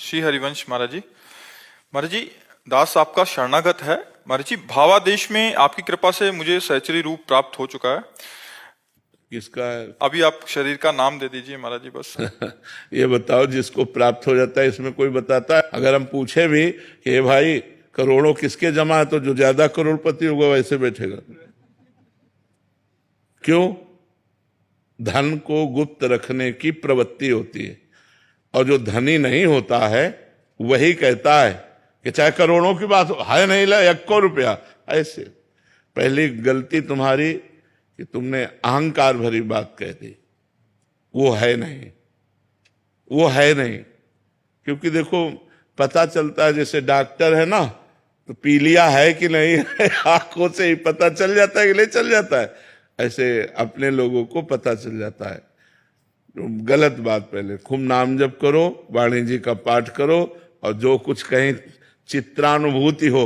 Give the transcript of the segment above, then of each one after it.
श्री हरिवंश महाराज जी। महाराज जी, दास आपका शरणागत है। महाराज जी, भावादेश में आपकी कृपा से मुझे सहचरी रूप प्राप्त हो चुका है। किसका है? अभी आप शरीर का नाम दे दीजिए महाराज जी बस। ये बताओ, जिसको प्राप्त हो जाता है इसमें कोई बताता है? अगर हम पूछे भी कि भाई करोड़ों किसके जमा है, तो जो ज्यादा करोड़पति होगा वैसे बैठेगा। क्यों? धन को गुप्त रखने की प्रवृत्ति होती है, और जो धनी नहीं होता है वही कहता है कि चाहे करोड़ों की बात हो, है नहीं ला 1 रुपया। ऐसे पहली गलती तुम्हारी कि तुमने अहंकार भरी बात कह दी। वो है नहीं, वो है नहीं। क्योंकि देखो, पता चलता है, जैसे डॉक्टर है ना, तो पीलिया है कि नहीं है आंखों से ही पता चल जाता है कि नहीं चल जाता है। ऐसे अपने लोगों को पता चल जाता है। गलत बात, पहले खूब नाम जप करो, वाणी जी का पाठ करो, और जो कुछ कहीं चित्रानुभूति हो,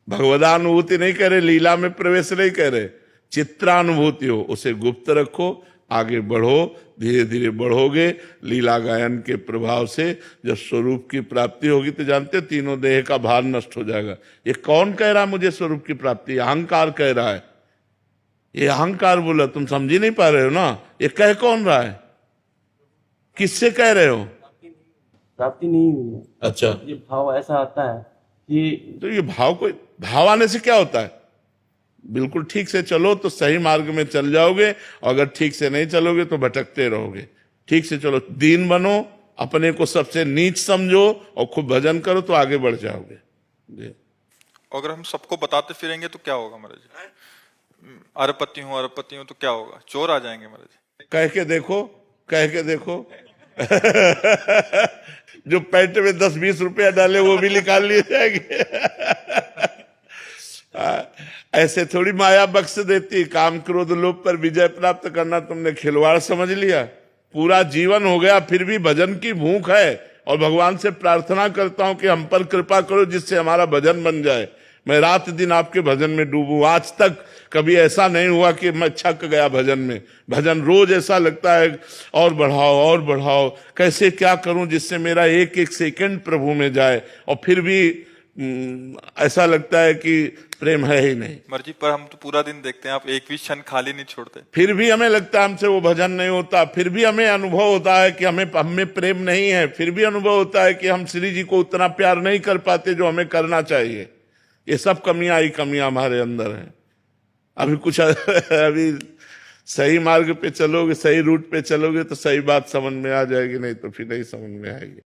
भगवदानुभूति नहीं कह रहे, लीला में प्रवेश नहीं कह रहे, चित्रानुभूति हो, उसे गुप्त रखो, आगे बढ़ो, धीरे धीरे बढ़ोगे। लीला गायन के प्रभाव से जब स्वरूप की प्राप्ति होगी तो जानते, तीनों देह का भार नष्ट हो जाएगा। ये कौन कह रहा है मुझे स्वरूप की प्राप्ति? अहंकार कह रहा है। ये अहंकार बोला, तुम समझ ही नहीं पा रहे हो ना। ये कह कौन रहा है? किससे कह रहे हो? प्राप्ति नहीं हुई है। अच्छा, ये भाव ऐसा आता है कि तो ये भाव आने से क्या होता है? बिल्कुल ठीक से चलो तो सही मार्ग में चल जाओगे, और अगर ठीक से नहीं चलोगे तो भटकते रहोगे। ठीक से चलो, दीन बनो, अपने को सबसे नीच समझो, और खूब भजन करो तो आगे बढ़ जाओगे। अगर हम सबको बताते फिरेंगे तो क्या होगा महाराज जी? अरबपति हूँ तो क्या होगा? चोर आ जाएंगे महाराज जी। कह के देखो, कह के देखो जो पैंट में 10-20 रुपया डाले वो भी निकाल लिए जाएंगे। ऐसे थोड़ी माया बख्श देती। काम क्रोध लोभ पर विजय प्राप्त करना तुमने खिलवाड़ समझ लिया। पूरा जीवन हो गया फिर भी भजन की भूख है, और भगवान से प्रार्थना करता हूं कि हम पर कृपा करो जिससे हमारा भजन बन जाए। मैं रात दिन आपके भजन में डूबूं। आज तक कभी ऐसा नहीं हुआ कि मैं छक गया भजन में। भजन रोज ऐसा लगता है और बढ़ाओ और बढ़ाओ, कैसे क्या करूं जिससे मेरा एक एक सेकंड प्रभु में जाए। और फिर भी ऐसा लगता है कि प्रेम है ही नहीं। मर्जी पर हम तो पूरा दिन देखते हैं, आप एक भी क्षण खाली नहीं छोड़ते। फिर भी हमें लगता है हमसे वो भजन नहीं होता। फिर भी हमें अनुभव होता है कि हम में प्रेम नहीं है। फिर भी अनुभव होता है कि हम श्री जी को उतना प्यार नहीं कर पाते जो हमें करना चाहिए। ये सब कमियां ही कमियां हमारे अंदर हैं। अभी कुछ अभी सही मार्ग पे चलोगे, सही रूट पे चलोगे तो सही बात समझ में आ जाएगी, नहीं तो फिर नहीं समझ में आएगी।